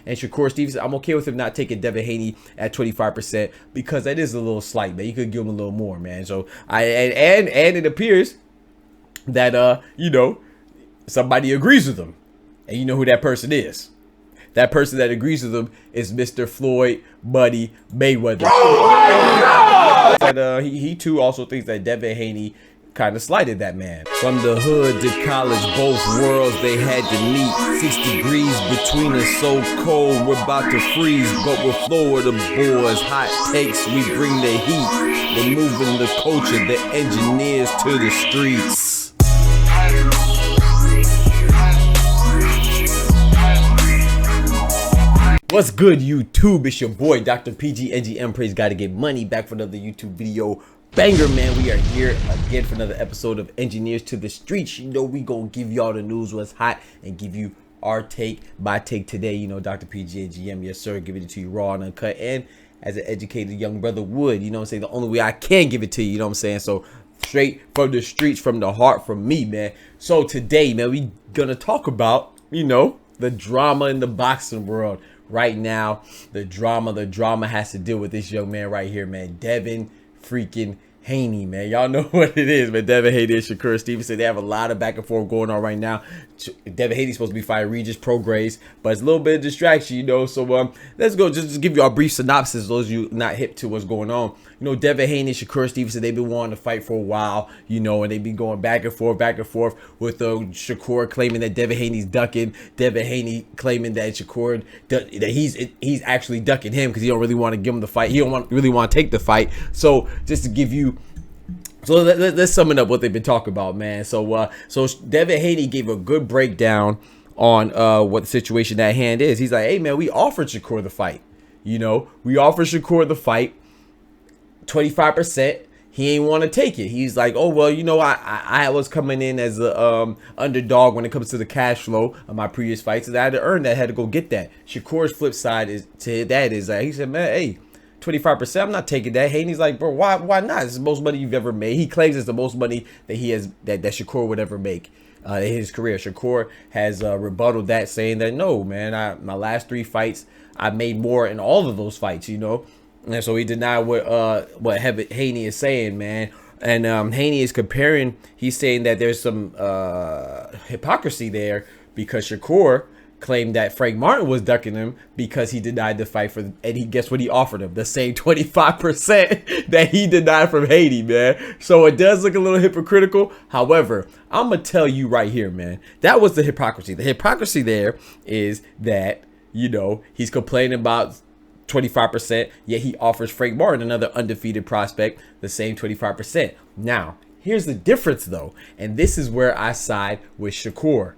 And Shakur Stevenson, I'm okay with him not taking Devin Haney at 25% because that is a little slight, man. You could give him a little more, man. So and it appears that you know, somebody agrees with him, and you know who that person is. That person that agrees with him is Mr. Floyd Mayweather. Oh, and he too also thinks that Devin Haney kind of slighted that man. From the hood to college, both worlds they had to meet. 6 degrees between us, so cold we're about to freeze. But we're Florida boys, hot takes, we bring the heat. We're moving the culture, the engineers to the streets. What's good, YouTube? It's your boy Dr. PGnGM. Praise God to get money. Back for another YouTube video banger, man. We are here again for another episode of Engineers to the Streets. You know we gonna give y'all the news, what's hot, and give you our take, my take today. You know, Dr. PGnGM, yes sir, giving it to you raw and uncut, and as an educated young brother would, you know what I'm saying, the only way I can give it to you, you know what I'm saying. So straight from the streets, from the heart, from me, man. So today, man, we gonna talk about, you know, the drama in the boxing world. Right now, the drama has to deal with this young man right here, man. Devin freaking Haney, man. Y'all know what it is, man. Devin Haney and Shakur Stevenson, they have a lot of back and forth going on right now. Devin Haney's supposed to be fighting Regis Prograis, but it's a little bit of distraction, you know. So let's go just give you a brief synopsis, those of you not hip to what's going on. You know, Devin Haney and Shakur Stevenson, they've been wanting to fight for a while, you know, and they've been going back and forth with Shakur claiming that Devin Haney's ducking, Devin Haney claiming that Shakur, that he's actually ducking him because he don't really want to give him the fight. He don't really want to take the fight. So just to give you, so let's sum it up what they've been talking about, man. So Devin Haney gave a good breakdown on what the situation at hand is. He's like, hey man, we offered Shakur the fight. You know, we offered Shakur the fight, 25%. He ain't want to take it. He's like, oh well, you know, I was coming in as a underdog when it comes to the cash flow of my previous fights, and I had to earn that, I had to go get that. Shakur's flip side is to that is that he said, man, hey, 25%, I'm not taking that. Haney's like, bro, why not? It's the most money you've ever made. He claims it's the most money that he has, that Shakur would ever make in his career. Shakur has rebutted that, saying that no, man, my last 3 fights, I made more in all of those fights, you know. And so he denied what Haney is saying, man. And Haney is comparing, he's saying that there's some hypocrisy there because Shakur claimed that Frank Martin was ducking him because he denied the fight for, and guess what he offered him? The same 25% that he denied from Haney, man. So it does look a little hypocritical. However, I'm gonna tell you right here, man, that was the hypocrisy. The hypocrisy there is that, you know, he's complaining about 25%, yet he offers Frank Martin, another undefeated prospect, the same 25%. Now, here's the difference though, and this is where I side with Shakur.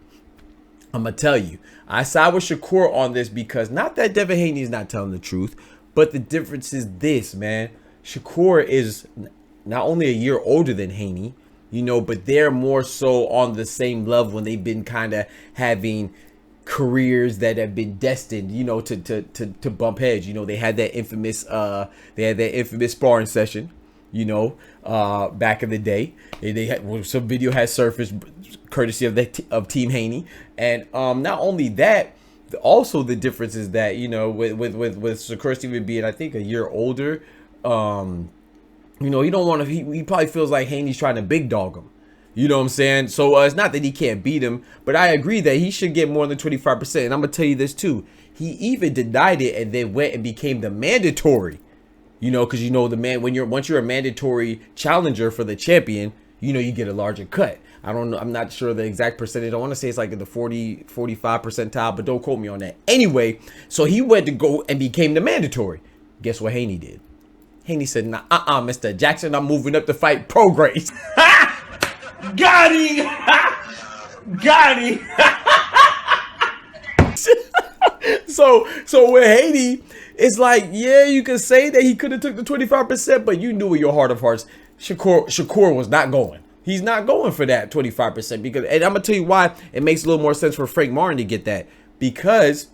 I'm gonna tell you, I side with Shakur on this because not that Devin Haney is not telling the truth, but the difference is this, man. Shakur is not only a year older than Haney, you know, but they're more so on the same level when they've been kind of having careers that have been destined, you know, to bump heads. You know, they had that infamous sparring session, you know, back in the day. They had some video has surfaced courtesy of Team Haney, and not only that, also the difference is that, you know, with Shakur Stevenson being, I think, a year older, you know, he don't want to. He probably feels like Haney's trying to big dog him. You know what I'm saying? So it's not that he can't beat him, but I agree that he should get more than 25%. And I'm gonna tell you this too. He even denied it and then went and became the mandatory. You know, because you know the man, once you're a mandatory challenger for the champion, you know you get a larger cut. I don't know. I'm not sure the exact percentage. I want to say it's like in the 45 percentile, but don't quote me on that. Anyway, so he went to go and became the mandatory. Guess what Haney did? Haney said, nah, Mr. Jackson, I'm moving up to fight Prograis. Got him! Got him! So with Haney, it's like, yeah, you can say that he could have took the 25%, but you knew in your heart of hearts, Shakur was not going. He's not going for that 25% because, and I'm gonna tell you why it makes a little more sense for Frank Martin to get that, because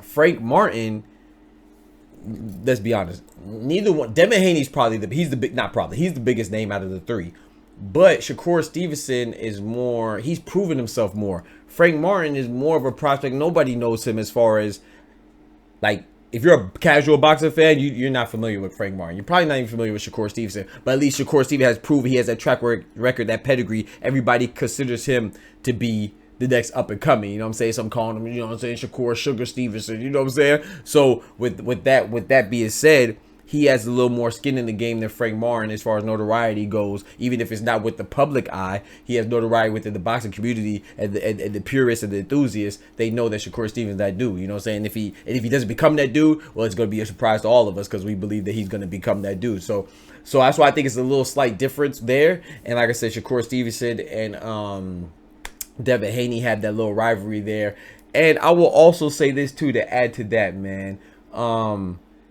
Frank Martin, let's be honest, neither one. Devin Haney's probably he's the biggest name out of the 3. But Shakur Stevenson is more, he's proven himself more. Frank Martin is more of a prospect. Nobody knows him as far as like, if you're a casual boxing fan, you're not familiar with Frank Martin. You're probably not even familiar with Shakur Stevenson. But at least Shakur Stevenson has proven he has that track record, that pedigree. Everybody considers him to be the next up and coming. You know what I'm saying? Some calling him, you know what I'm saying, Sugar Stevenson. You know what I'm saying? So with that being said, he has a little more skin in the game than Frank Martin as far as notoriety goes. Even if it's not with the public eye, he has notoriety within the boxing community, and the purists and the enthusiasts. They know that Shakur Stevens that dude. You know what I'm saying? If he doesn't become that dude, well, it's gonna be a surprise to all of us, because we believe that he's gonna become that dude. So that's why I think it's a little slight difference there. And like I said, Shakur Stevenson and Devin Haney had that little rivalry there. And I will also say this too, to add to that, man.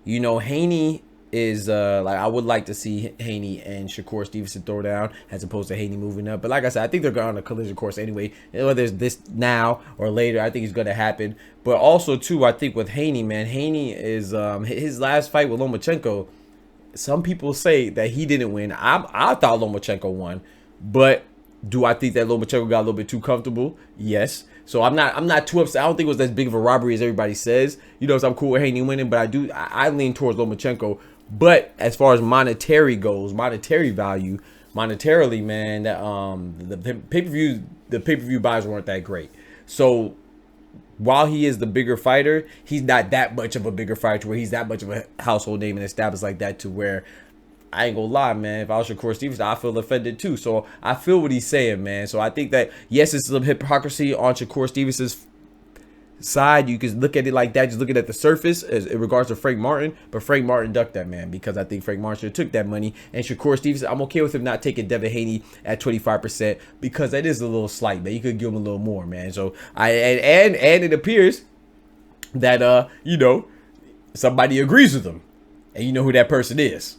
You know, Haney is like, I would like to see Haney and Shakur Stevenson throw down as opposed to Haney moving up. But like I said, I think they're going on a collision course anyway. Whether it's this now or later, I think it's going to happen. But also too, I think with Haney, man, Haney is his last fight with Lomachenko. Some people say that he didn't win. I thought Lomachenko won, but do I think that Lomachenko got a little bit too comfortable? Yes. So I'm not too upset. I don't think it was as big of a robbery as everybody says. You know, so I'm cool with Haney winning, but I lean towards Lomachenko. But as far as monetary goes, monetary value, monetarily, man, the pay-per-view buys weren't that great. So while he is the bigger fighter, he's not that much of a bigger fighter where he's that much of a household name and established like that, to where I ain't gonna lie, man, if I was Shakur Stevenson, I feel offended too. So I feel what he's saying, man. So I think that, yes, it's some hypocrisy on Shakur Stevenson's side. You can look at it like that, just looking at the surface in regards to Frank Martin. But Frank Martin ducked that, man, because I think Frank Martin should have took that money. And Shakur Stevenson, I'm okay with him not taking Devin Haney at 25%, because that is a little slight, man. You could give him a little more, man. So and it appears that you know, somebody agrees with him, and you know who that person is.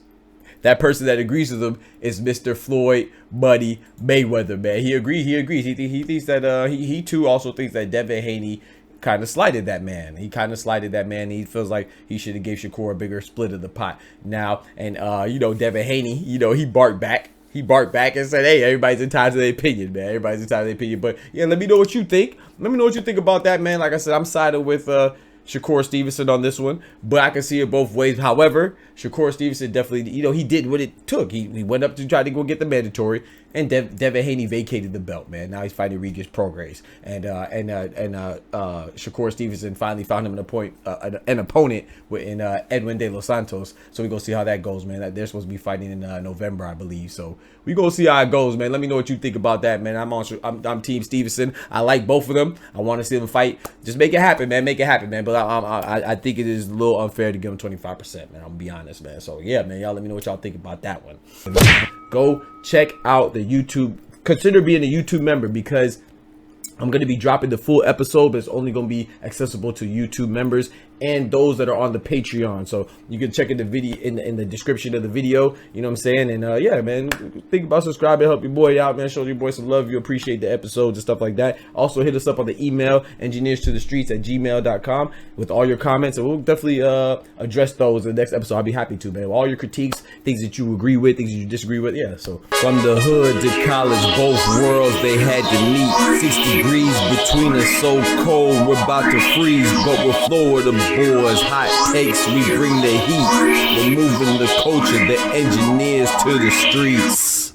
That person that agrees with him is Mr. Floyd Buddy Mayweather, man. He agrees. He thinks that he too also thinks that Devin Haney kind of slighted that man. He feels like he should have gave Shakur a bigger split of the pot now. And you know, Devin Haney, you know, he barked back. And said, hey, everybody's entitled to their opinion, man. Everybody's entitled to their opinion. But yeah, let me know what you think. Let me know what you think about that, man. Like I said, I'm siding with Shakur Stevenson on this one, but I can see it both ways. However, Shakur Stevenson definitely, you know, he did what it took. He went up to try to go get the mandatory, and Devin Haney vacated the belt, man. Now he's fighting Regis Prograis, and Shakur Stevenson finally found him an opponent in Edwin De Los Santos. So we gonna see how that goes, man. They're supposed to be fighting in November, I believe. So we gonna see how it goes, man. Let me know what you think about that, man. I'm Team Stevenson. I like both of them. I want to see them fight. Just make it happen, man. Make it happen, man. But I think it is a little unfair to give him 25%, man. I'm gonna be honest, man. So yeah, man, y'all let me know what y'all think about that one. Go check out the YouTube. Consider being a YouTube member, because I'm going to be dropping the full episode, but it's only going to be accessible to YouTube members and those that are on the Patreon. So you can check in the video in the description of the video. You know what I'm saying? And yeah, man, think about subscribing, help your boy out, man. Show your boy some love. You appreciate the episodes and stuff like that. Also hit us up on the email, engineearstothestreetz@gmail.com, with all your comments, and we'll definitely address those in the next episode. I'll be happy to, man. All your critiques, things that you agree with, things that you disagree with. Yeah, so from the hood to college, both worlds they had to meet. 6 degrees between us, so cold we're about to freeze, but we're Florida boys, hot takes, we bring the heat. We're moving the culture, the engineers to the streets.